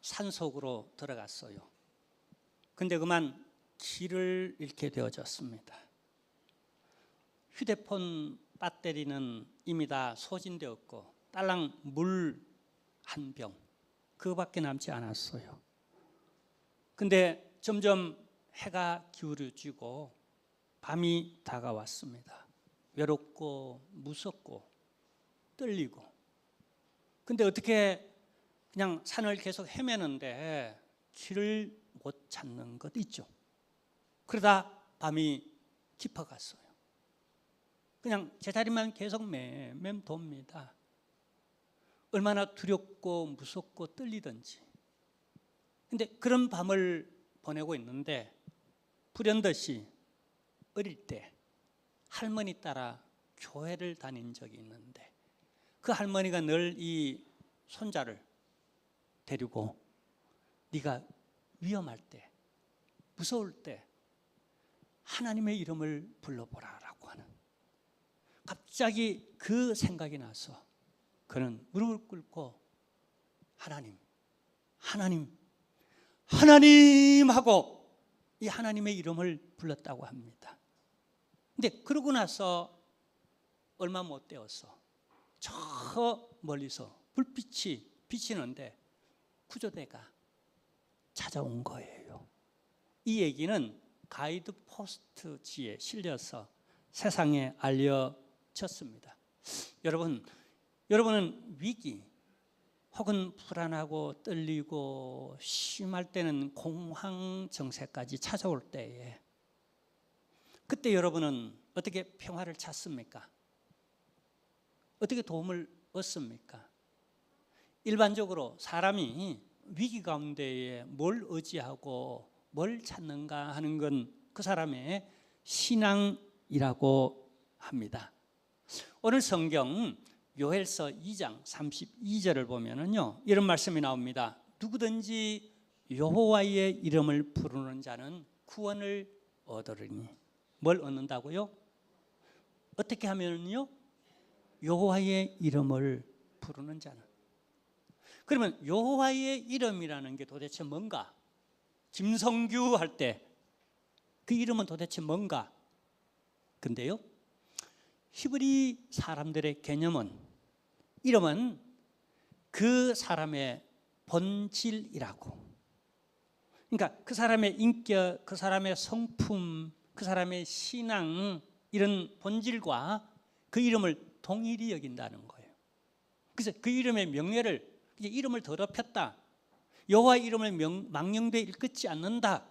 산속으로 들어갔어요. 근데 그만 길을 잃게 되어졌습니다. 휴대폰 배터리는 이미 다 소진되었고 딸랑 물 한 병 그거밖에 남지 않았어요. 근데 점점 해가 기울어지고 밤이 다가왔습니다. 외롭고 무섭고 떨리고. 근데 어떻게 그냥 산을 계속 헤매는데 길을 못 찾는 것 있죠. 그러다 밤이 깊어갔어요. 그냥 제자리만 계속 맴돕니다. 얼마나 두렵고 무섭고 떨리든지. 근데 그런 밤을 보내고 있는데 불현듯이 어릴 때 할머니 따라 교회를 다닌 적이 있는데 그 할머니가 늘 이 손자를 데리고 네가 위험할 때 무서울 때 하나님의 이름을 불러보라라고 하는, 갑자기 그 생각이 나서 그는 무릎을 꿇고 하나님 하고 이 하나님의 이름을 불렀다고 합니다. 근데 그러고 나서 얼마 못 되어서 저 멀리서 불빛이 비치는데 구조대가 찾아온 거예요. 이 얘기는 가이드 포스트지에 실려서 세상에 알려졌습니다. 여러분은 위기 혹은 불안하고 떨리고 심할 때는 공황 정세까지 찾아올 때에 그때 여러분은 어떻게 평화를 찾습니까? 어떻게 도움을 얻습니까? 일반적으로 사람이 위기 가운데에 뭘 의지하고 뭘 찾는가 하는 건 그 사람의 신앙이라고 합니다. 오늘 성경 요엘서 2장 32절을 보면은요, 이런 말씀이 나옵니다. 누구든지 여호와의 이름을 부르는 자는 구원을 얻으리니. 뭘 얻는다고요? 어떻게 하면요? 여호와의 이름을 부르는 자는. 그러면 여호와의 이름이라는 게 도대체 뭔가? 김성규 할 때 그 이름은 도대체 뭔가? 근데요, 히브리 사람들의 개념은 이름은 그 사람의 본질이라고. 그러니까 그 사람의 인격, 그 사람의 성품, 그 사람의 신앙, 이런 본질과 그 이름을 동일히 여긴다는 거예요. 그래서 그 이름의 명예를, 이름을 더럽혔다, 여호와의 이름을 망령되이 일컫지 않는다,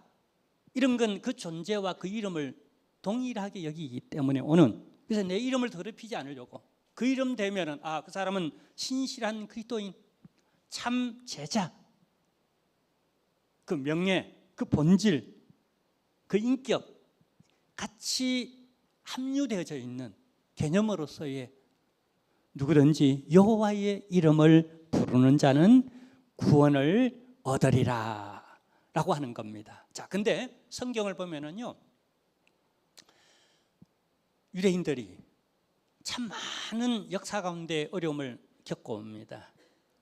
이런 건 그 존재와 그 이름을 동일하게 여기기 때문에 오는, 그래서 내 이름을 더럽히지 않으려고, 그 이름 되면은 그 사람은 신실한 그리스도인, 참 제자, 그 명예, 그 본질, 그 인격 같이 함유되어져 있는 개념으로서의 누구든지 여호와의 이름을 부르는 자는 구원을 얻으리라 라고 하는 겁니다. 자, 근데 성경을 보면은요, 유대인들이 참 많은 역사 가운데 어려움을 겪어옵니다.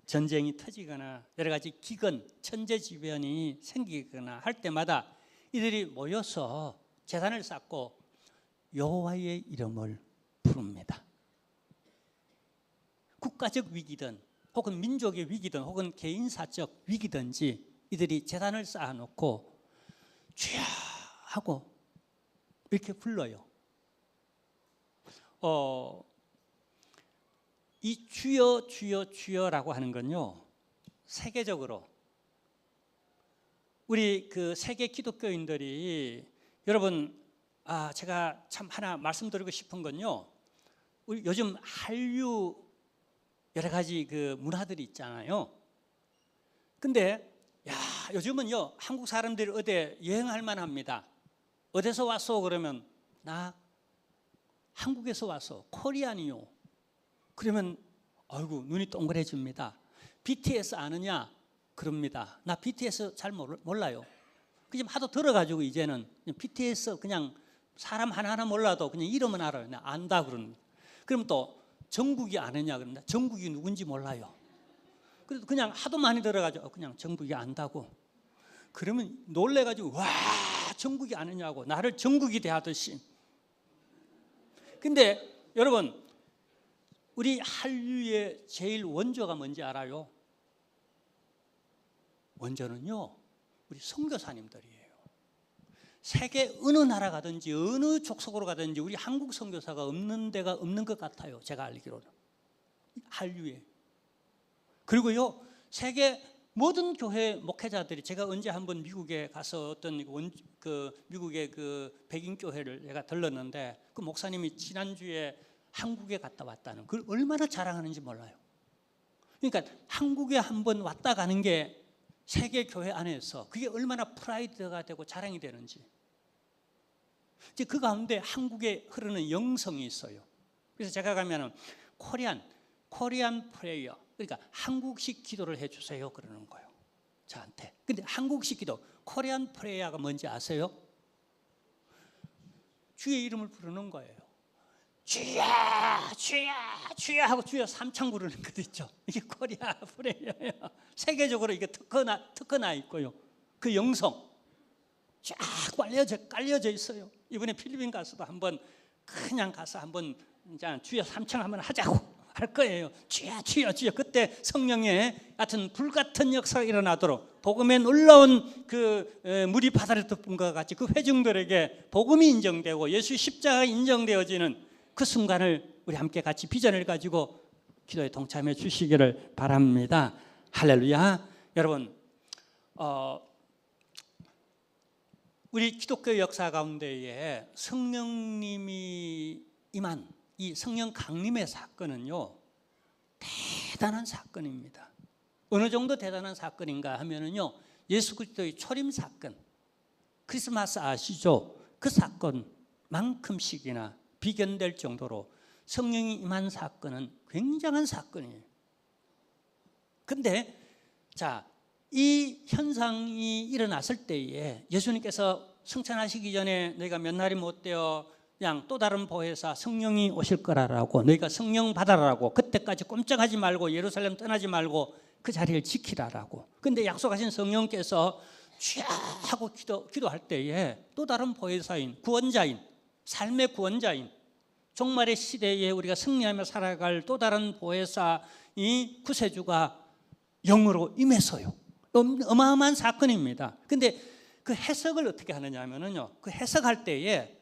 전쟁이 터지거나 여러 가지 기근, 천재지변이 생기거나 할 때마다 이들이 모여서 제단을 쌓고 여호와의 이름을 부릅니다. 국가적 위기든 혹은 민족의 위기든 혹은 개인사적 위기든지 이들이 제단을 쌓아놓고 주여 하고 이렇게 불러요. 이 주여 주여 주여라고 하는 건요, 세계적으로 우리 그 세계 기독교인들이, 여러분, 제가 참 하나 말씀드리고 싶은 건요, 우리 요즘 한류 여러 가지 그 문화들이 있잖아요. 근데 요즘은요, 한국 사람들이 어디 여행할 만합니다. 어디서 왔어? 그러면 나 한국에서 왔어, 코리안이요. 그러면 아이고 눈이 동그래집니다. BTS 아느냐? 그럽니다. 나 BTS 잘 몰라요. 그냥 하도 들어가지고 이제는 BTS 그냥 사람 하나하나 몰라도 그냥 이름은 알아요. 나 안다 그럽니다. 그럼 또 정국이 아느냐? 그럽니다. 정국이 누군지 몰라요. 그래도 그냥 하도 많이 들어가지고 그냥 정국이 안다고. 그러면 놀래가지고 와, 정국이 아느냐고 나를 정국이 대하듯이. 근데 여러분, 우리 한류의 제일 원조가 뭔지 알아요? 원조는요, 우리 선교사님들이에요. 세계 어느 나라 가든지 어느 족속으로 가든지 우리 한국 선교사가 없는 데가 없는 것 같아요. 제가 알기로는 한류에. 그리고요, 세계 모든 교회 목회자들이, 제가 언제 한번 미국에 가서 어떤 미국의 그 백인 교회를 제가 들렀는데, 그 목사님이 지난주에 한국에 갔다 왔다는, 그걸 얼마나 자랑하는지 몰라요. 그러니까 한국에 한번 왔다 가는 게 세계 교회 안에서 그게 얼마나 프라이드가 되고 자랑이 되는지. 이제 그 가운데 한국에 흐르는 영성이 있어요. 그래서 제가 가면은 코리안 프레이어, 그러니까 한국식 기도를 해주세요 그러는 거예요, 저한테. 근데 한국식 기도, 코리안 프레이어가 뭔지 아세요? 주의 이름을 부르는 거예요. 주여 주여 주여 하고 주여 3창 부르는 것도 있죠. 이게 코리아 프레이어예요. 세계적으로 이게 특허나 있고요. 그 영성 쫙 깔려져 있어요. 이번에 필리핀 가서도 한번 그냥 가서 한번 주여 3창 한번 하자고 할 거예요. 주여 주여 주여. 그때 성령의 하여튼 불같은 역사가 일어나도록, 복음에 놀라운 그 물이 바다를 덮은 것 같이 그 회중들에게 복음이 인정되고 예수 십자가가 인정되어지는 그 순간을 우리 함께 같이 비전을 가지고 기도에 동참해 주시기를 바랍니다. 할렐루야. 여러분, 우리 기독교 역사 가운데에 성령님이 임한 이 성령 강림의 사건은요, 대단한 사건입니다. 어느 정도 대단한 사건인가 하면은요, 예수 그리스도의 초림 사건, 크리스마스 아시죠? 그 사건만큼씩이나 비견될 정도로 성령이 임한 사건은 굉장한 사건이에요. 근데 이 현상이 일어났을 때에 예수님께서 승천하시기 전에 너희가 몇 날이 못 되어 그냥 또 다른 보혜사 성령이 오실 거라라고, 너희가 성령 받아라라고, 그때까지 꼼짝하지 말고 예루살렘 떠나지 말고 그 자리를 지키라라고. 근데 약속하신 성령께서 쥐야 하고 기도할 때에 또 다른 보혜사인, 구원자인, 삶의 구원자인, 종말의 시대에 우리가 승리하며 살아갈 또 다른 보혜사, 이 구세주가 영으로 임해서요. 어마어마한 사건입니다. 근데 그 해석을 어떻게 하느냐 하면은요, 그 해석할 때에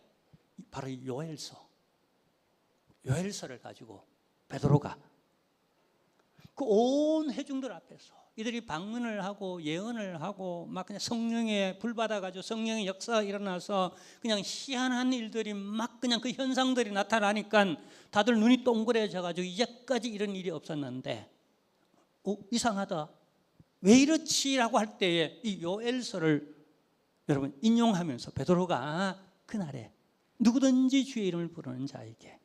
바로 이 요엘서를 가지고 베드로가 그 온 회중들 앞에서 이들이 방언을 하고 예언을 하고 막 그냥 성령에 불 받아가지고 성령의 역사가 일어나서 그냥 희한한 일들이 막 그냥 그 현상들이 나타나니까 다들 눈이 동그래져가지고 이제까지 이런 일이 없었는데 이상하다, 왜 이렇지라고 할 때에 이 요엘서를 여러분 인용하면서 베드로가 그날에 누구든지 주의 이름을 부르는 자에게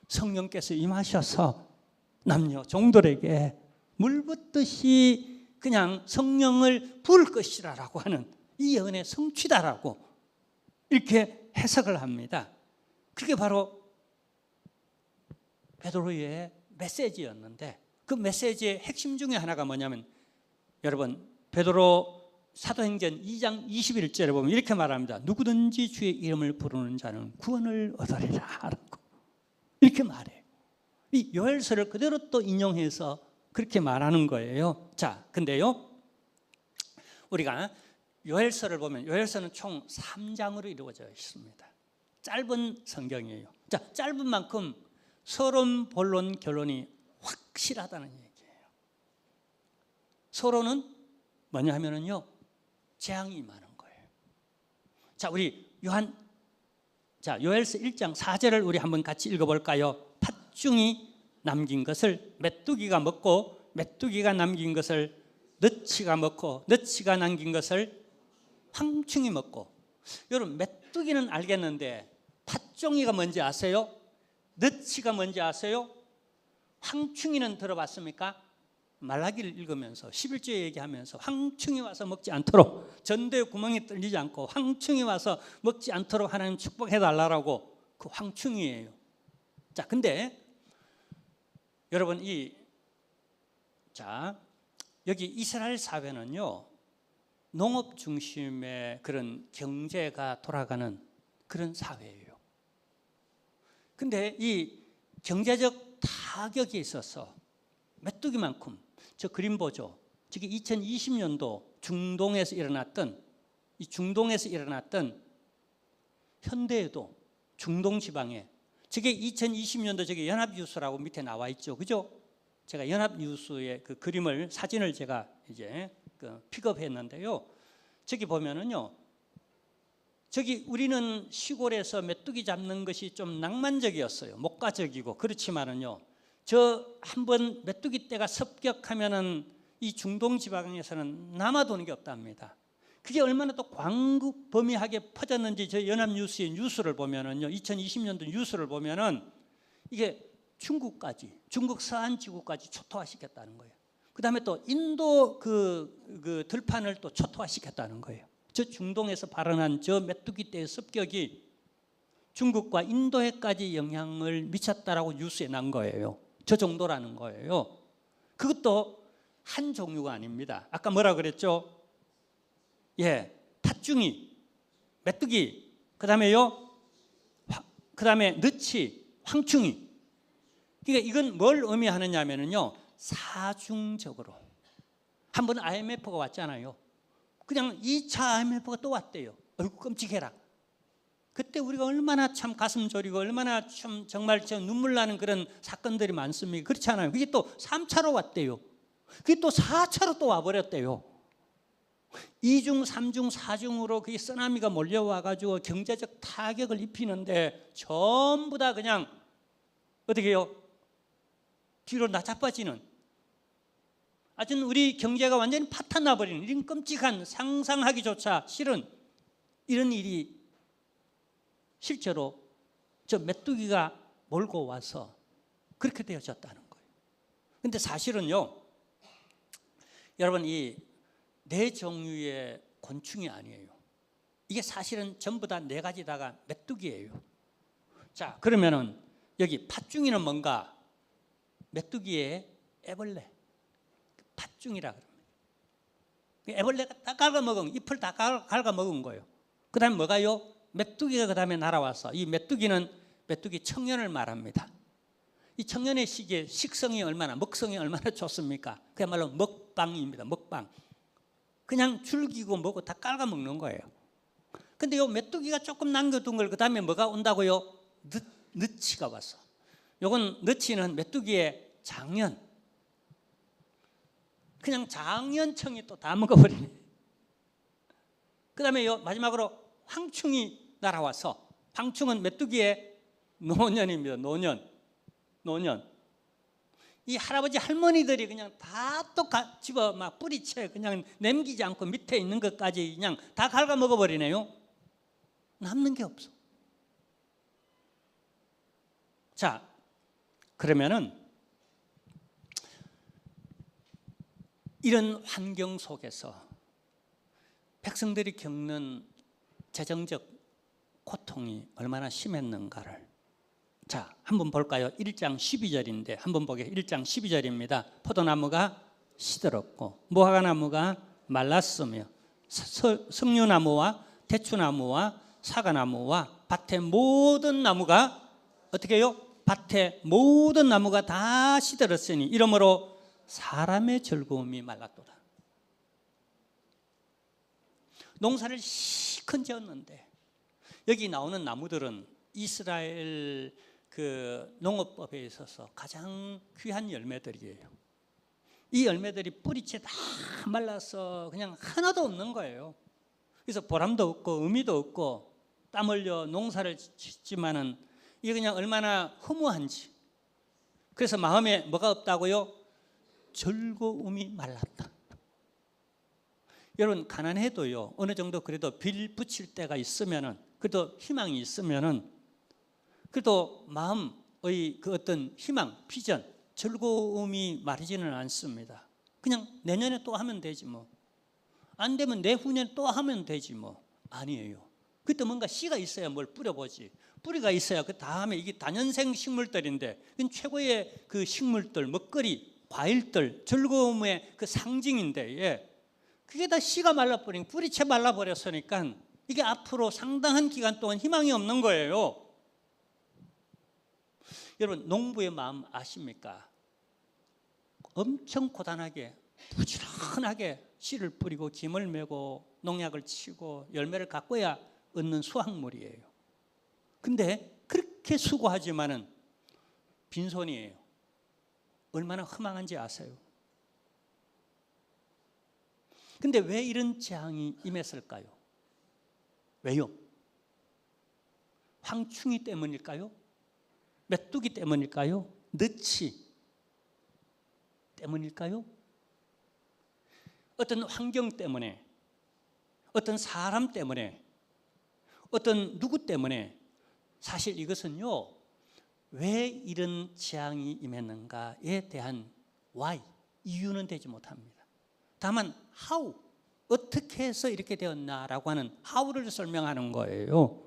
성령께서 임하셔서 남녀 종들에게 물 붓듯이 그냥 성령을 부을 것이라고 하는 이 예언의 성취다라고 이렇게 해석을 합니다. 그게 바로 베드로의 메시지였는데, 그 메시지의 핵심 중에 하나가 뭐냐면, 여러분 베드로 사도행전 2장 21절에 보면 이렇게 말합니다. 누구든지 주의 이름을 부르는 자는 구원을 얻으리라 라고 이렇게 말해요. 이 요엘서를 그대로 또 인용해서 그렇게 말하는 거예요. 근데요, 우리가 요엘서를 보면 요엘서는 총 3장으로 이루어져 있습니다. 짧은 성경이에요. 짧은 만큼 서론, 본론, 결론이 확실하다는 얘기예요. 서론은 뭐냐 하면은요, 재앙이 임하는 거예요. 우리 요엘서 1장 4절을 우리 한번 같이 읽어볼까요? 팥중이 남긴 것을 메뚜기가 먹고 메뚜기가 남긴 것을 너치가 먹고 너치가 남긴 것을 황충이 먹고. 여러분 메뚜기는 알겠는데 팥종이가 뭔지 아세요? 너치가 뭔지 아세요? 황충이는 들어봤습니까? 말라기를 읽으면서 11조 얘기하면서 황충이 와서 먹지 않도록, 전대에 구멍이 뚫리지 않고 황충이 와서 먹지 않도록 하나님 축복해달라고, 그 황충이에요. 근데 여러분 여기 이스라엘 사회는요, 농업 중심의 그런 경제가 돌아가는 그런 사회예요. 근데 이 경제적 타격에 있어서 메뚜기만큼, 저 그림 보죠. 저게 2020년도 중동에서 일어났던 현대에도 중동 지방에, 저게 2020년도 저게 연합뉴스라고 밑에 나와 있죠, 그죠? 제가 연합뉴스의 그 그림을, 사진을 제가 이제 픽업했는데요. 저기 보면은요, 저기 우리는 시골에서 메뚜기 잡는 것이 좀 낭만적이었어요. 목가적이고. 그렇지만은요, 저 한번 메뚜기 떼가 습격하면은 이 중동 지방에서는 남아도는 게 없답니다. 그게 얼마나 또 광범위하게 퍼졌는지 저 연합뉴스의 뉴스를 보면은요, 2020년도 뉴스를 보면은 이게 중국 서안지구까지 초토화시켰다는 거예요. 그 다음에 또 인도 그 들판을 또 초토화시켰다는 거예요. 저 중동에서 발언한 저 메뚜기 떼의 습격이 중국과 인도에까지 영향을 미쳤다라고 뉴스에 난 거예요. 저 정도라는 거예요. 그것도 한 종류가 아닙니다. 아까 뭐라 그랬죠? 예, 팥중이, 메뚜기, 그 다음에요, 그 다음에 느치, 황충이. 그러니까 이건 뭘 의미하느냐면요, 사중적으로. 한 번 IMF가 왔잖아요. 그냥 2차 IMF가 또 왔대요. 어이구, 끔찍해라. 그때 우리가 얼마나 참 가슴 저리고 얼마나 참 정말 눈물 나는 그런 사건들이 많습니까? 그렇지 않아요? 그게 또 3차로 왔대요. 그게 또 4차로 또 와버렸대요. 2중, 3중, 4중으로 그게 쓰나미가 몰려와가지고 경제적 타격을 입히는데 전부 다 그냥 어떻게 해요? 뒤로 나자빠지는, 아주 우리 경제가 완전히 파탄 나버리는 이런 끔찍한, 상상하기조차 싫은 이런 일이 실제로 저 메뚜기가 몰고 와서 그렇게 되어졌다는 거예요. 그런데 사실은요, 여러분, 이 네 종류의 곤충이 아니에요. 이게 사실은 전부 다 네 가지 다가 메뚜기예요. 자, 그러면은 여기 팥중이는 뭔가? 메뚜기의 애벌레, 팥중이라 그럽니다. 애벌레가 다 갉아먹은, 잎을 다 갉아먹은 거예요. 그 다음에 뭐가요? 메뚜기가 그 다음에 날아와서, 이 메뚜기는 메뚜기 청년을 말합니다. 이 청년의 시기에 먹성이 얼마나 좋습니까? 그야말로 먹방입니다. 먹방. 그냥 줄기고 뭐고 다 깔아먹는 거예요. 근데 요 메뚜기가 조금 남겨둔 걸 그 다음에 뭐가 온다고요? 느치가 왔어. 요건 느치는 메뚜기의 장년. 그냥 장년청이 또 다 먹어버리네. 그 다음에 요 마지막으로 황충이 날아와서, 황충은 메뚜기의 노년입니다. 노년. 이 할아버지 할머니들이 그냥 다 또 집어 막 뿌리채 그냥 남기지 않고 밑에 있는 것까지 그냥 다 갉아 먹어버리네요. 남는 게 없어. 자, 그러면은 이런 환경 속에서 백성들이 겪는 재정적 고통이 얼마나 심했는가를, 자, 한번 볼까요? 1장 12절인데 한번 보게. 1장 12절입니다. 포도나무가 시들었고 무화과나무가 말랐으며 석류나무와 대추나무와 사과나무와 밭의 모든 나무가 어떻게 해요? 밭의 모든 나무가 다 시들었으니 이러므로 사람의 즐거움이 말랐도다. 농사를 시큰 지었는데 여기 나오는 나무들은 이스라엘 그 농업법에 있어서 가장 귀한 열매들이에요. 이 열매들이 뿌리채 다 말라서 그냥 하나도 없는 거예요. 그래서 보람도 없고 의미도 없고 땀 흘려 농사를 짓지만은 이게 그냥 얼마나 허무한지. 그래서 마음에 뭐가 없다고요? 즐거움이 말랐다. 여러분, 가난해도요, 어느 정도 그래도 빌 붙일 때가 있으면은, 그래도 희망이 있으면은, 그래도 마음의 그 어떤 희망, 비전, 즐거움이 마르지는 않습니다. 그냥 내년에 또 하면 되지 뭐. 안 되면 내후년에 또 하면 되지 뭐. 아니에요. 그때 뭔가 씨가 있어야 뭘 뿌려보지. 뿌리가 있어야 그 다음에 이게 다년생 식물들인데, 이건 최고의 그 식물들, 먹거리, 과일들, 즐거움의 그 상징인데, 그게 다 씨가 말라버린, 뿌리채 말라버렸으니까 이게 앞으로 상당한 기간 동안 희망이 없는 거예요. 여러분, 농부의 마음 아십니까? 엄청 고단하게, 부지런하게 씨를 뿌리고 김을 메고 농약을 치고 열매를 가꿔야 얻는 수확물이에요. 근데 그렇게 수고하지만은 빈손이에요. 얼마나 허망한지 아세요? 근데 왜 이런 재앙이 임했을까요? 왜요? 황충이 때문일까요? 메뚜기 때문일까요? 너치 때문일까요? 어떤 환경 때문에, 어떤 사람 때문에, 어떤 누구 때문에, 사실 이것은요, 왜 이런 재앙이 임했는가에 대한 why, 이유는 되지 못합니다. 다만 how, 어떻게 해서 이렇게 되었나라고 하는 how를 설명하는 거예요.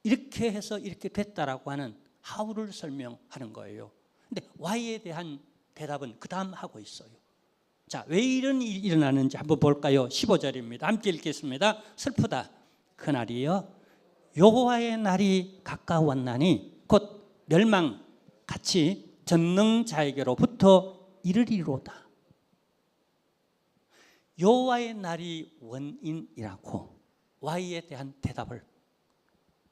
이렇게 해서 이렇게 됐다라고 하는 how를 설명하는 거예요. 근데 why에 대한 대답은 그 다음 하고 있어요. 자, 왜 이런 일이 일어나는지 한번 볼까요? 15절입니다. 함께 읽겠습니다. 슬프다. 그날이여 여호와의 날이 가까웠나니 곧 멸망같이 전능자에게로부터 이르리로다. 여호와의 날이 원인이라고 Y에 대한 대답을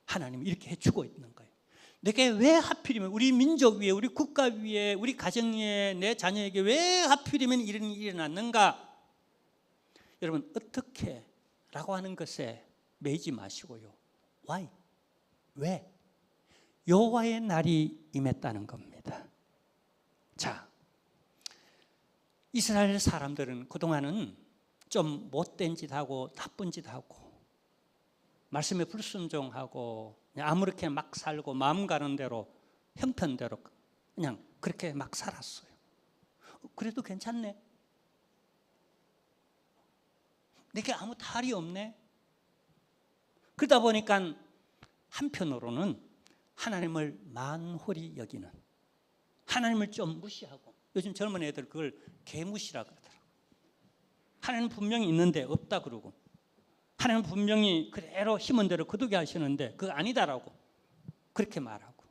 하나님이 이렇게 해주고 있는 거예요. 내게 왜 하필이면 우리 민족 위에, 우리 국가 위에, 우리 가정 위에, 내 자녀에게 왜 하필이면 이런 일이 일어났는가? 여러분, 어떻게 라고 하는 것에 매이지 마시고요. Why? 왜? 여호와의 날이 임했다는 겁니다. 자, 이스라엘 사람들은 그동안은 좀 못된 짓하고 나쁜 짓하고 말씀에 불순종하고 아무렇게 막 살고 마음 가는 대로 형편대로 그냥 그렇게 막 살았어요. 그래도 괜찮네. 내게 아무 탈이 없네. 그러다 보니까 한편으로는 하나님을 만홀히 여기는, 하나님을 좀 무시하고, 요즘 젊은 애들 그걸 개무시라 그러더라고요. 하나님 분명히 있는데 없다 그러고, 하나님 분명히 그대로 힘은 대로 거두게 하시는데 그거 아니다라고 그렇게 말하고,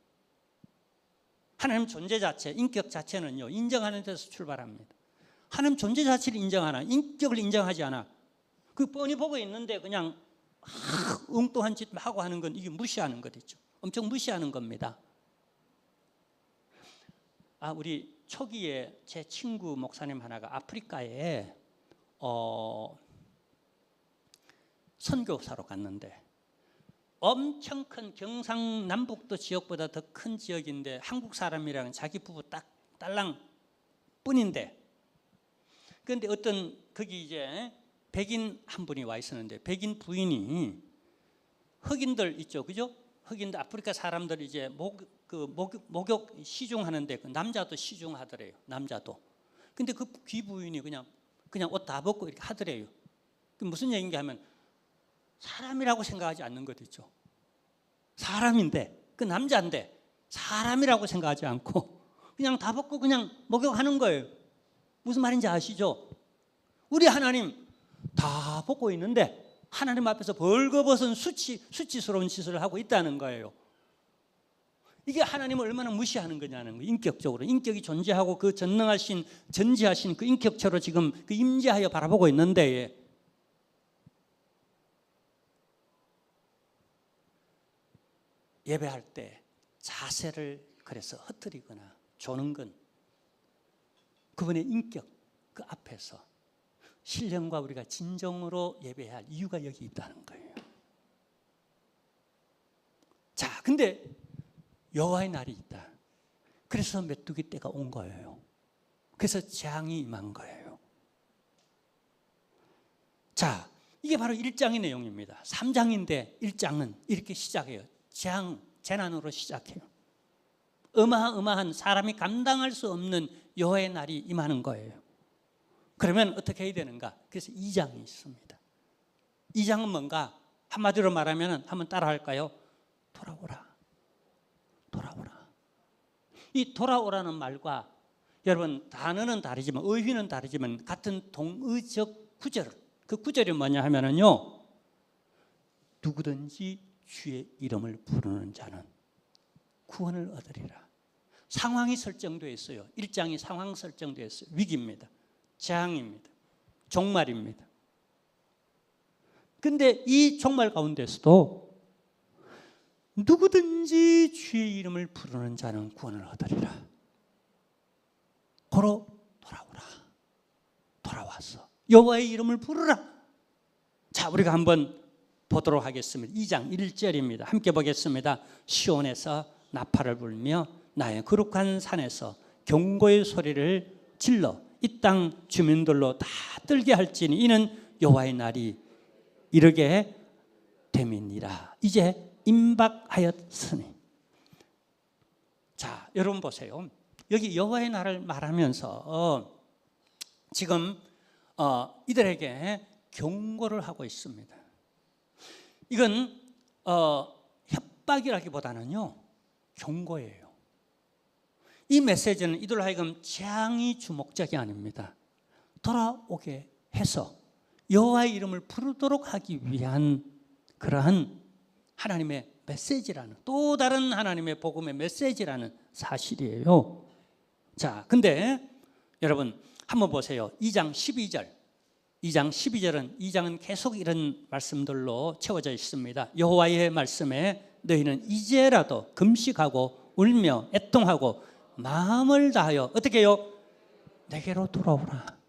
하나님 존재 자체, 인격 자체는요 인정하는 데서 출발합니다. 하나님 존재 자체를 인정하나, 인격을 인정하지 않아. 그 뻔히 보고 있는데 그냥 엉뚱한 짓 하고 하는 건 이게 무시하는 거죠. 엄청 무시하는 겁니다. 우리 초기에 제 친구 목사님 하나가 아프리카에 선교사로 갔는데 엄청 큰 경상남북도 지역보다 더 큰 지역인데 한국 사람이랑 자기 부부 딱 딸랑 뿐인데, 그런데 어떤 거기 이제 백인 한 분이 와 있었는데 백인 부인이 흑인들 있죠, 그죠? 흑인들 아프리카 사람들 이제 목욕 시중하는데 그 남자도 시중하더래요, 남자도. 근데 그 귀부인이 그냥 옷 다 벗고 이렇게 하더래요. 그 무슨 얘기인가 하면 사람이라고 생각하지 않는 것 있죠. 사람인데, 그 남자인데 사람이라고 생각하지 않고 그냥 다 벗고 그냥 목욕하는 거예요. 무슨 말인지 아시죠? 우리 하나님 다 벗고 있는데 하나님 앞에서 벌거벗은 수치스러운 짓을 하고 있다는 거예요. 이게 하나님을 얼마나 무시하는 거냐는 거예요. 인격적으로, 인격이 존재하고 그 전능하신, 전지하신 그 인격체로 지금 그 임재하여 바라보고 있는데, 예배할 때 자세를 그래서 흐트리거나 조는 건 그분의 인격 그 앞에서 신령과 우리가 진정으로 예배해야 할 이유가 여기 있다는 거예요. 자, 근데 여호와의 날이 있다. 그래서 메뚜기 때가 온 거예요. 그래서 재앙이 임한 거예요. 자, 이게 바로 1장의 내용입니다. 3장인데 1장은 이렇게 시작해요. 재난으로 시작해요. 어마어마한 사람이 감당할 수 없는 여호와의 날이 임하는 거예요. 그러면 어떻게 해야 되는가? 그래서 2장이 있습니다. 2장은 뭔가? 한마디로 말하면 한번 따라할까요? 돌아오라. 돌아오라. 이 돌아오라는 말과 여러분 단어는 다르지만 의휘는 다르지만 같은 동의적 구절, 그 구절이 뭐냐 하면은요, 누구든지 주의 이름을 부르는 자는 구원을 얻으리라. 상황이 설정되어 있어요. 1장이 상황 설정되어 있어요. 위기입니다. 재앙입니다. 종말입니다. 근데 이 종말 가운데서도 누구든지 주의 이름을 부르는 자는 구원을 얻으리라. 고로 돌아오라. 돌아와서 여호와의 이름을 부르라. 자, 우리가 한번 보도록 하겠습니다. 2장 1절입니다. 함께 보겠습니다. 시온에서 나팔을 불며 나의 거룩한 산에서 경고의 소리를 질러 이 땅 주민들로 다 떨게 할지니 이는 여호와의 날이 이르게 됨이니라. 이제 임박하였으니. 자, 여러분 보세요. 여기 여호와의 날을 말하면서 지금 이들에게 경고를 하고 있습니다. 이건 협박이라기보다는요, 경고예요. 이 메시지는 이들로 하여금 재앙이 주목적이 아닙니다. 돌아오게 해서 여호와의 이름을 부르도록 하기 위한 그러한 하나님의 메시지라는, 또 다른 하나님의 복음의 메시지라는 사실이에요. 자, 근데 여러분 한번 보세요. 2장 12절. 2장 12절은 2장은 계속 이런 말씀들로 채워져 있습니다. 여호와의 말씀에 너희는 이제라도 금식하고 울며 애통하고 마음을 다하여 어떻게 해요? 내게로 돌아오라.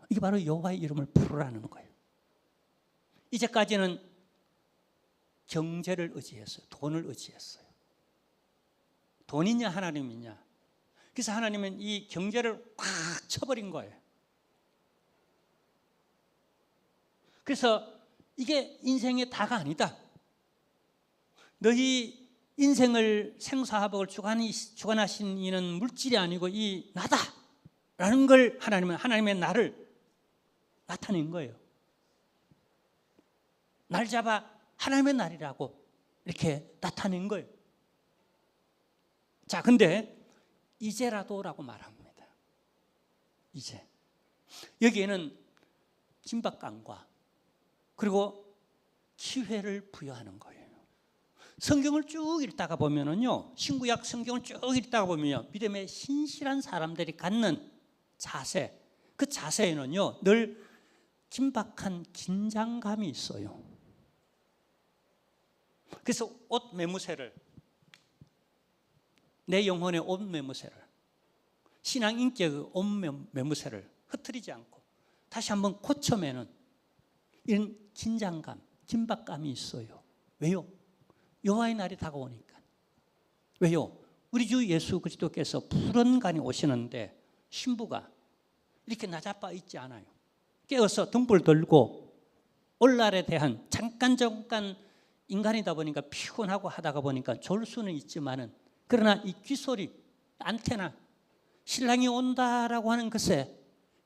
이게 바로 여호와의 이름을 부르라는 거예요. 이제까지는 경제를 의지했어요. 돈을 의지했어요. 돈이냐 하나님이냐. 그래서 하나님은 이 경제를 꽉 쳐버린 거예요. 그래서 이게 인생의 다가 아니다. 너희 인생을 생사화복을 주관하신 이는 물질이 아니고 이 나다라는 걸 하나님은 하나님의 나를 나타낸 거예요. 날 잡아 하나님의 날이라고 이렇게 나타낸 거예요. 자, 근데 이제라도라고 말합니다. 이제 여기에는 긴박감과 그리고 기회를 부여하는 거예요. 성경을 쭉 읽다가 보면은요, 신구약 성경을 쭉 읽다가 보면요, 믿음의 신실한 사람들이 갖는 자세, 그 자세에는요 늘 긴박한 긴장감이 있어요. 그래서 옷 매무새를, 내 영혼의 옷 매무새를, 신앙 인격의 옷 매무새를 흐트리지 않고 다시 한번 고쳐매는 이런 긴장감, 긴박감이 있어요. 왜요? 여호와의 날이 다가오니까. 왜요? 우리 주 예수 그리스도께서 푸른간에 오시는데 신부가 이렇게 나자빠 있지 않아요. 깨어서 등불 들고 오늘날에 대한 잠깐 인간이다 보니까 피곤하고 하다가 보니까 졸 수는 있지만은, 그러나 이 귀소리, 안테나, 신랑이 온다라고 하는 것에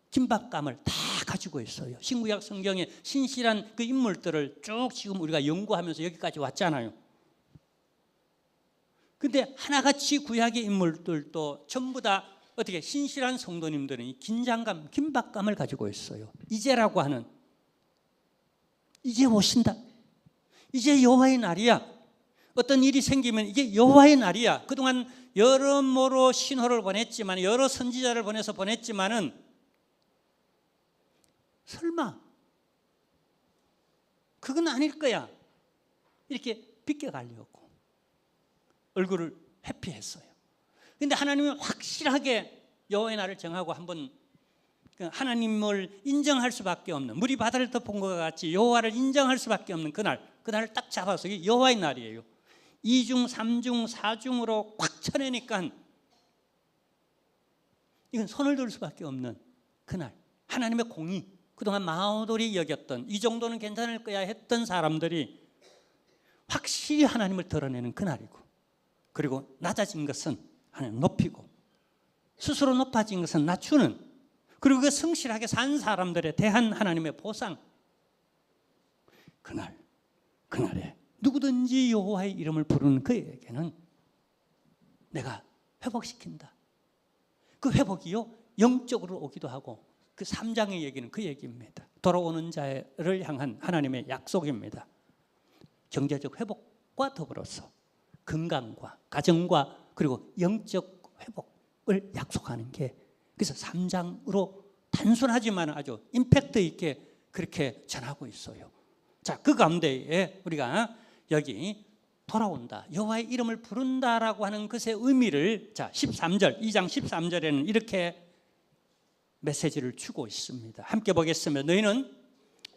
긴박감을 다 가지고 있어요. 신구약 성경에 신실한 그 인물들을 쭉 지금 우리가 연구하면서 여기까지 왔잖아요. 근데 하나같이 구약의 인물들도 전부 다 어떻게 신실한 성도님들은 이 긴장감, 긴박감을 가지고 있어요. 이제라고 하는, 이제 오신다. 이제 여호와의 날이야. 어떤 일이 생기면 이게 여호와의 날이야. 그동안 여러모로 신호를 보냈지만, 여러 선지자를 보냈지만은 설마 그건 아닐 거야. 이렇게 비껴가려고 얼굴을 회피했어요. 그런데 하나님은 확실하게 여호와의 날을 정하고 한번 하나님을 인정할 수밖에 없는, 물이 바다를 덮은 것과 같이 여호와를 인정할 수밖에 없는 그날을 딱 잡아서 이게 여호와의 날이에요. 2중, 3중, 4중으로 꽉 쳐내니까 이건 손을 들 수밖에 없는 그날, 하나님의 공의, 그동안 마오돌이 여겼던, 이 정도는 괜찮을 거야 했던 사람들이 확실히 하나님을 드러내는 그날이고, 그리고 낮아진 것은 하나님 높이고, 스스로 높아진 것은 낮추는, 그리고 그 성실하게 산 사람들에 대한 하나님의 보상. 그날에 누구든지 여호와의 이름을 부르는 그에게는 내가 회복시킨다. 그 그 회복이요 영적으로 오기도 하고 그 3장의 얘기는 그 얘기입니다. 돌아오는 자를 향한 하나님의 약속입니다. 경제적 회복과 더불어서 건강과 가정과 그리고 영적 회복을 약속하는 게 그래서 3장으로 단순하지만 아주 임팩트 있게 그렇게 전하고 있어요. 자, 그 가운데에 우리가 여기 돌아온다, 여호와의 이름을 부른다라고 하는 것의 의미를 자 13절, 2장 13절에는 이렇게 메시지를 주고 있습니다. 함께 보겠습니다. 너희는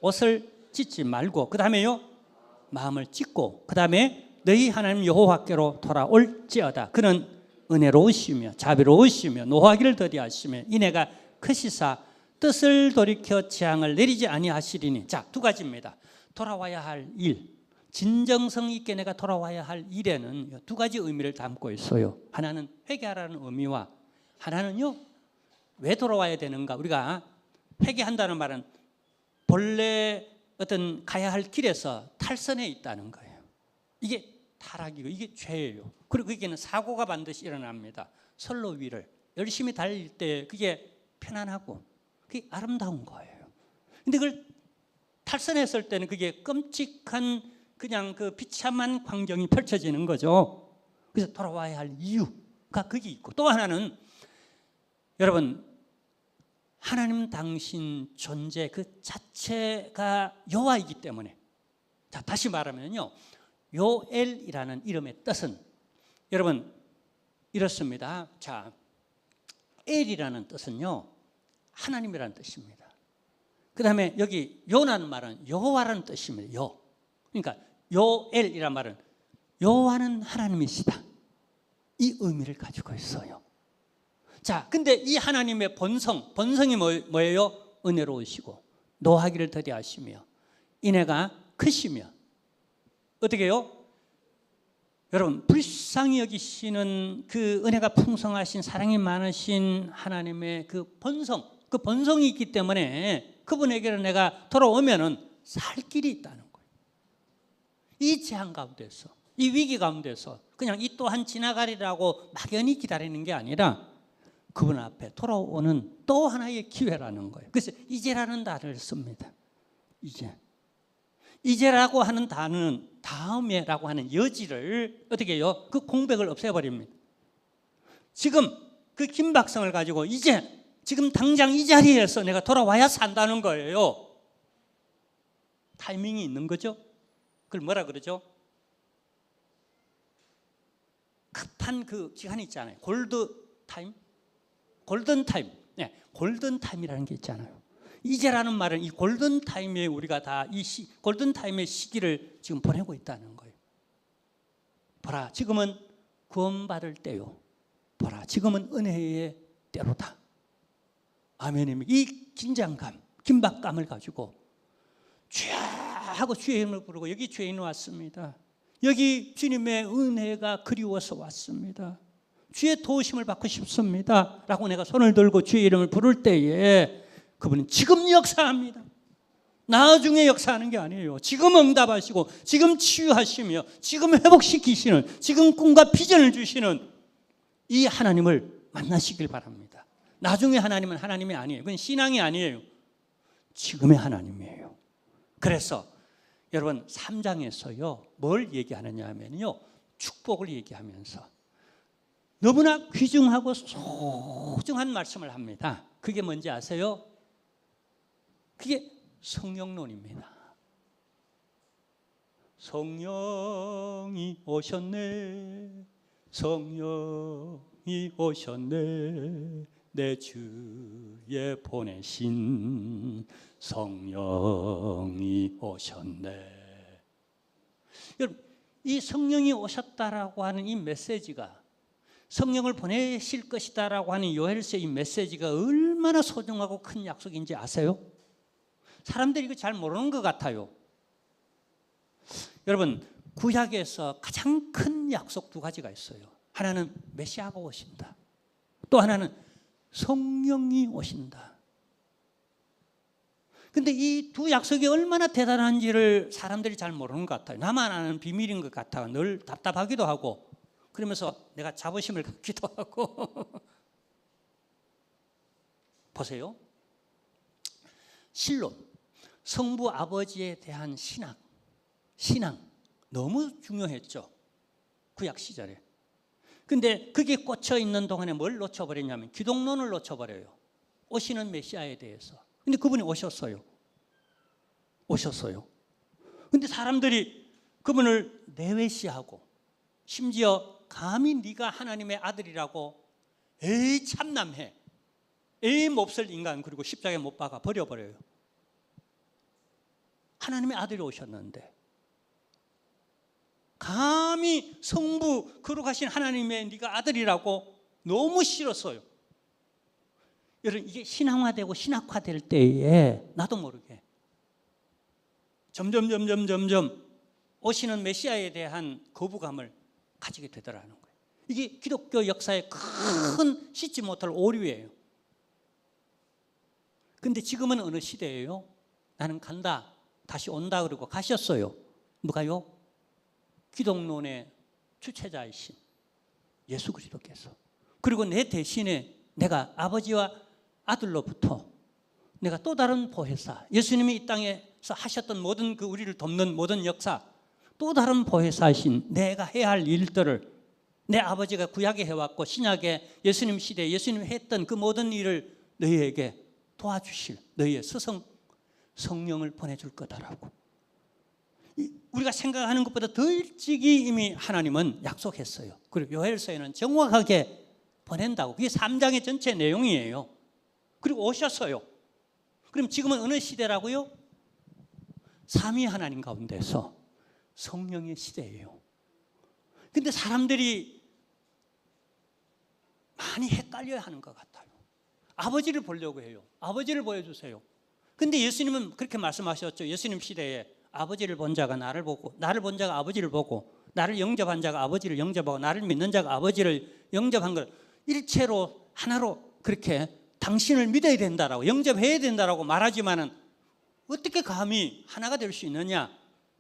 옷을 찢지 말고 그 다음에요 마음을 찢고 그 다음에 너희 하나님 여호와께로 돌아올지어다. 그는 은혜로우시며 자비로우시며 노하기를 더디하시며 이내가 크시사 뜻을 돌이켜 재앙을 내리지 아니하시리니. 자, 두 가지입니다. 돌아와야 할 일, 진정성 있게 내가 돌아와야 할 일에는 두 가지 의미를 담고 있어요. 하나는 회개하라는 의미와 하나는요 왜 돌아와야 되는가. 우리가 회개한다는 말은 본래 어떤 가야 할 길에서 탈선해 있다는 거예요. 이게 타락이고 이게 죄예요. 그리고 그게는 사고가 반드시 일어납니다. 선로 위를 열심히 달릴 때 그게 편안하고 그게 아름다운 거예요. 근데 그걸 탈선했을 때는 그게 끔찍한 그냥 그 비참한 광경이 펼쳐지는 거죠. 그래서 돌아와야 할 이유가 거기 있고 또 하나는 여러분 하나님 당신 존재 그 자체가 여호와이기 때문에. 자, 다시 말하면요 요엘이라는 이름의 뜻은 여러분 이렇습니다. 자, 엘이라는 뜻은요 하나님이라는 뜻입니다. 그 다음에 여기 요라는 말은 여호와라는 뜻입니다. 그러니까 요엘이란 말은 여호와는 하나님이시다, 이 의미를 가지고 있어요. 자, 근데 이 하나님의 본성이 뭐예요? 은혜로우시고 노하기를 더디하시며 인애가 크시며 어떻게 해요? 여러분 불쌍히 여기시는 그 은혜가 풍성하신 사랑이 많으신 하나님의 그 본성이 있기 때문에 그분에게는 내가 돌아오면은 살 길이 있다는 거예요. 이 재앙 가운데서 이 위기 가운데서 그냥 이 또한 지나가리라고 막연히 기다리는 게 아니라 그분 앞에 돌아오는 또 하나의 기회라는 거예요. 그래서 이제라는 단어를 씁니다. 이제라고 하는 단어는 다음에라고 하는 여지를 어떻게 해요? 그 공백을 없애버립니다. 지금 그 긴박성을 가지고 지금 당장 이 자리에서 내가 돌아와야 산다는 거예요. 타이밍이 있는 거죠. 그걸 뭐라 그러죠? 급한 그 기간이 있잖아요. 골든타임. 네, 골든타임이라는 게 있잖아요. 이제라는 말은 이 골든타임에 우리가 다 이 골든타임의 시기를 지금 보내고 있다는 거예요. 보라, 지금은 구원받을 때요. 보라, 지금은 은혜의 때로다. 아멘입니다. 이 긴장감, 긴박감을 가지고 주여 하고 주의 이름을 부르고 여기 죄인 왔습니다. 여기 주님의 은혜가 그리워서 왔습니다. 주의 도우심을 받고 싶습니다 라고 내가 손을 들고 주의 이름을 부를 때에 그분은 지금 역사합니다. 나중에 역사하는 게 아니에요. 지금 응답하시고 지금 치유하시며 지금 회복시키시는, 지금 꿈과 비전을 주시는 이 하나님을 만나시길 바랍니다. 나중에 하나님은 하나님이 아니에요. 그건 신앙이 아니에요. 지금의 하나님이에요. 그래서 여러분 3장에서요 뭘 얘기하느냐 하면요 축복을 얘기하면서 너무나 귀중하고 소중한 말씀을 합니다. 그게 뭔지 아세요? 그게 성령론입니다. 성령이 오셨네, 성령이 오셨네, 내 주에 보내신 성령이 오셨네. 여러분, 이 성령이 오셨다라고 하는 이 메시지가, 성령을 보내실 것이다라고 하는 요엘서의 이 메시지가 얼마나 소중하고 큰 약속인지 아세요? 사람들이 이거 잘 모르는 것 같아요. 여러분, 구약에서 가장 큰 약속 두 가지가 있어요. 하나는 메시아가 오신다. 또 하나는 성령이 오신다. 근데 이 두 약속이 얼마나 대단한지를 사람들이 잘 모르는 것 같아요. 나만 아는 비밀인 것 같아. 늘 답답하기도 하고, 그러면서 내가 자부심을 갖기도 하고. 보세요. 실론, 성부 아버지에 대한 신앙 너무 중요했죠. 구약 시절에. 근데 그게 꽂혀 있는 동안에 뭘 놓쳐버렸냐면 기독론을 놓쳐버려요. 오시는 메시아에 대해서. 근데 그분이 오셨어요. 근데 사람들이 그분을 내외시하고 심지어 감히 네가 하나님의 아들이라고 에이 참남해, 에이 몹쓸 인간, 그리고 십자가에 못 박아 버려버려요. 하나님의 아들이 오셨는데 감히 성부 거룩하신 하나님의 네가 아들이라고 너무 싫었어요. 여러분, 이게 신앙화되고 신학화될 때에 나도 모르게 점점 오시는 메시아에 대한 거부감을 가지게 되더라는 거예요. 이게 기독교 역사의 큰 씻지 못할 오류예요. 근데 지금은 어느 시대예요? 나는 간다, 다시 온다 그러고 가셨어요. 누가요? 기독론의 주체자이신 예수 그리스도께서. 그리고 내 대신에 내가 아버지와 아들로부터 내가 또 다른 보혜사, 예수님이 이 땅에서 하셨던 모든 그 우리를 돕는 모든 역사, 또 다른 보혜사이신 내가 해야 할 일들을 내 아버지가 구약에 해왔고 신약에 예수님 시대에 예수님이 했던 그 모든 일을 너희에게 도와주실 너희의 스승 성령을 보내줄 거다라고. 우리가 생각하는 것보다 더 일찍이 이미 하나님은 약속했어요. 그리고 요엘서에는 정확하게 보낸다고. 그게 3장의 전체 내용이에요. 그리고 오셨어요. 그럼 지금은 어느 시대라고요? 삼위 하나님 가운데서 성령의 시대예요. 근데 사람들이 많이 헷갈려야 하는 것 같아요. 아버지를 보려고 해요. 아버지를 보여주세요. 근데 예수님은 그렇게 말씀하셨죠. 예수님 시대에 아버지를 본 자가 나를 보고, 나를 본 자가 아버지를 보고, 나를 영접한 자가 아버지를 영접하고, 나를 믿는 자가 아버지를 영접한 걸 일체로 하나로 그렇게 당신을 믿어야 된다라고, 영접해야 된다라고 말하지만은 어떻게 감히 하나가 될 수 있느냐?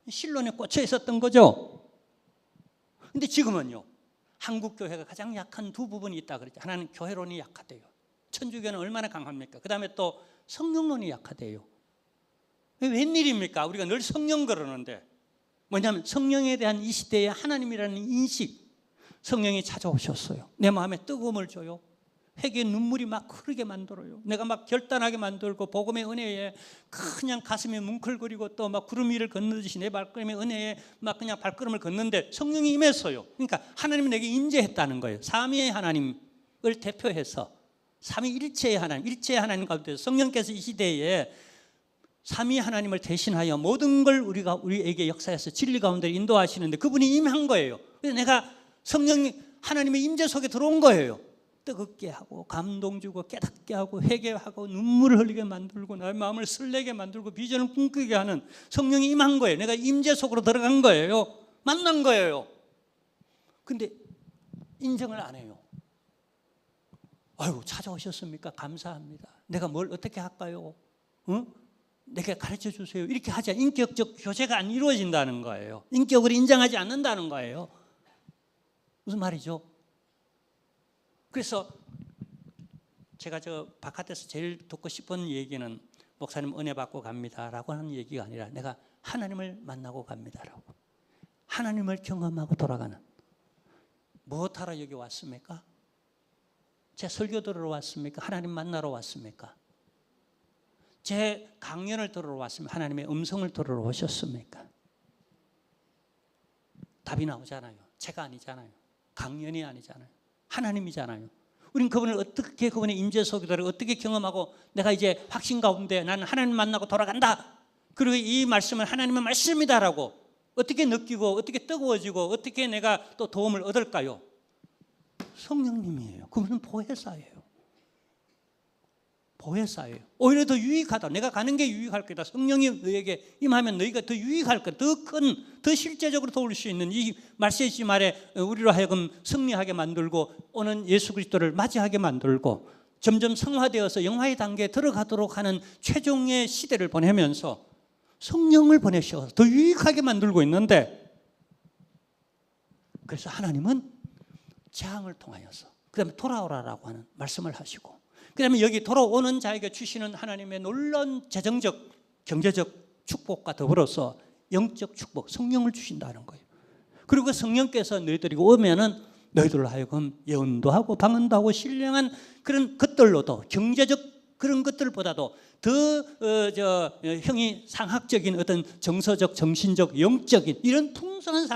신론에 꽂혀 있었던 거죠. 근데 지금은요, 한국 교회가 가장 약한 두 부분이 있다 그랬죠. 하나는 교회론이 약하대요. 천주교는 얼마나 강합니까? 그 다음에 또 성령론이 약하대요. 웬일입니까? 우리가 늘 성령 그러는데 뭐냐면 성령에 대한 이 시대의 하나님이라는 인식, 성령이 찾아오셨어요. 내 마음에 뜨거움을 줘요. 회개의 눈물이 막 흐르게 만들어요. 내가 막 결단하게 만들고 복음의 은혜에 그냥 가슴이 뭉클거리고 또 막 구름 위를 걷는듯이 내 발걸음의 은혜에 막 그냥 발걸음을 걷는데 성령이 임했어요. 그러니까 하나님은 내게 임재했다는 거예요. 삼위의 하나님을 대표해서 삼위일체의 하나님, 일체의 하나님 가운데 성령께서 이 시대에 삼위 하나님을 대신하여 모든 걸 우리에게 역사에서 진리 가운데 인도하시는데 그분이 임한 거예요. 그래서 내가 성령 하나님의 임재 속에 들어온 거예요. 뜨겁게 하고 감동 주고 깨닫게 하고 회개하고 눈물을 흘리게 만들고 나의 마음을 설레게 만들고 비전을 꿈꾸게 하는 성령이 임한 거예요. 내가 임재 속으로 들어간 거예요. 만난 거예요. 근데 인정을 안 해요. 아유, 찾아오셨습니까? 감사합니다. 내가 뭘 어떻게 할까요? 내게 가르쳐 주세요. 이렇게 하자. 인격적 교제가 안 이루어진다는 거예요. 인격을 인정하지 않는다는 거예요. 무슨 말이죠? 그래서 제가 저 바깥에서 제일 듣고 싶은 얘기는 목사님 은혜 받고 갑니다라고 하는 얘기가 아니라 내가 하나님을 만나고 갑니다라고. 하나님을 경험하고 돌아가는. 무엇하러 여기 왔습니까? 제 설교 들으러 왔습니까? 하나님 만나러 왔습니까? 제 강연을 들으러 왔습니까? 하나님의 음성을 들으러 오셨습니까? 답이 나오잖아요. 제가 아니잖아요. 강연이 아니잖아요. 하나님이잖아요. 우린 그분을 어떻게, 그분의 임재 속에 들어 어떻게 경험하고 내가 이제 확신 가운데 나는 하나님 만나고 돌아간다. 그리고 이 말씀은 하나님의 말씀이다라고 어떻게 느끼고 어떻게 뜨거워지고 어떻게 내가 또 도움을 얻을까요? 성령님이에요. 그분은 보혜사예요. 보혜사예요. 오히려 더 유익하다. 내가 가는 게 유익할 거다. 성령이 너에게 임하면 너희가 더 유익할 거다. 더 큰, 더 실제적으로 도울 수 있는 이 말세지 말에 우리로 하여금 승리하게 만들고 오는 예수 그리스도를 맞이하게 만들고 점점 성화되어서 영화의 단계에 들어가도록 하는 최종의 시대를 보내면서 성령을 보내셔서 더 유익하게 만들고 있는데, 그래서 하나님은 재앙을 통하여서 그 다음에 돌아오라라고 하는 말씀을 하시고, 그다음에 여기 돌아오는 자에게 주시는 하나님의 놀라운 재정적, 경제적 축복과 더불어서 영적 축복, 성령을 주신다는 거예요. 그리고 그 성령께서 너희들이 오면은 너희들로 하여금 예언도 하고 방언도 하고 신령한 그런 것들로도, 경제적 그런 것들보다도 더 형이 상학적인 어떤 정서적, 정신적, 영적인 이런 풍성한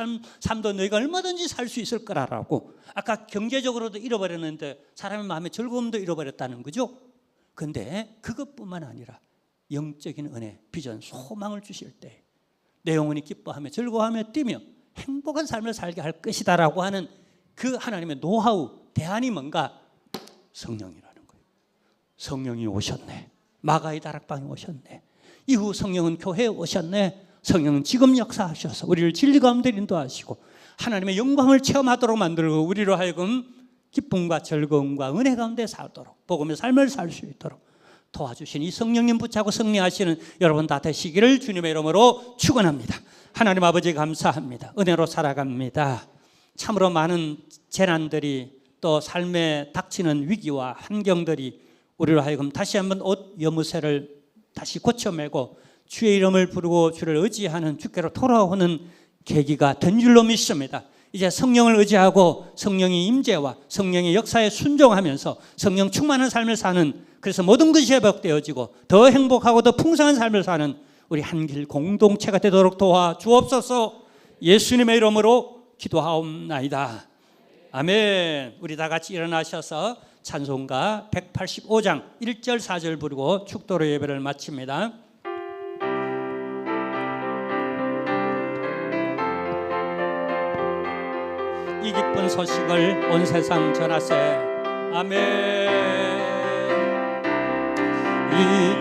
삶도 너희가 얼마든지 살 수 있을 거라고. 아까 경제적으로도 잃어버렸는데 사람의 마음의 즐거움도 잃어버렸다는 거죠. 그런데 그것뿐만 아니라 영적인 은혜, 비전, 소망을 주실 때 내 영혼이 기뻐하며 즐거워하며 뛰며 행복한 삶을 살게 할 것이다라고 하는 그 하나님의 노하우, 대안이 뭔가? 성령이라는 거예요. 성령이 오셨네. 마가의 다락방에 오셨네. 이후 성령은 교회에 오셨네. 성령은 지금 역사하셔서 우리를 진리 가운데 인도하시고 하나님의 영광을 체험하도록 만들고 우리로 하여금 기쁨과 즐거움과 은혜 가운데 살도록, 복음의 삶을 살 수 있도록 도와주신 이 성령님 붙잡고 승리하시는 여러분 다 되시기를 주님의 이름으로 축원합니다. 하나님 아버지 감사합니다. 은혜로 살아갑니다. 참으로 많은 재난들이 또 삶에 닥치는 위기와 환경들이 우리로 하여금 다시 한번 옷 여무새를 다시 고쳐매고 주의 이름을 부르고 주를 의지하는 주께로 돌아오는 계기가 된 줄로 믿습니다. 이제 성령을 의지하고 성령의 임재와 성령의 역사에 순종하면서 성령 충만한 삶을 사는, 그래서 모든 것이 회복되어지고 더 행복하고 더 풍성한 삶을 사는 우리 한길 공동체가 되도록 도와주옵소서. 예수님의 이름으로 기도하옵나이다. 아멘. 우리 다 같이 일어나셔서 찬송가 185장 1절 4절 부르고 축도로 예배를 마칩니다. 이 기쁜 소식을 온 세상 전하세. 아멘. 이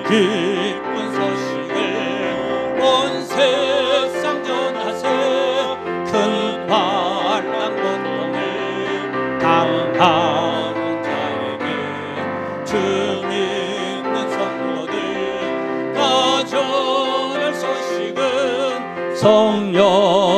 기쁜 소식을 온 세상 전하세. 큰 환난 고통을 당하는 자에게 주 믿는 성도들 다 전할 소식은 성령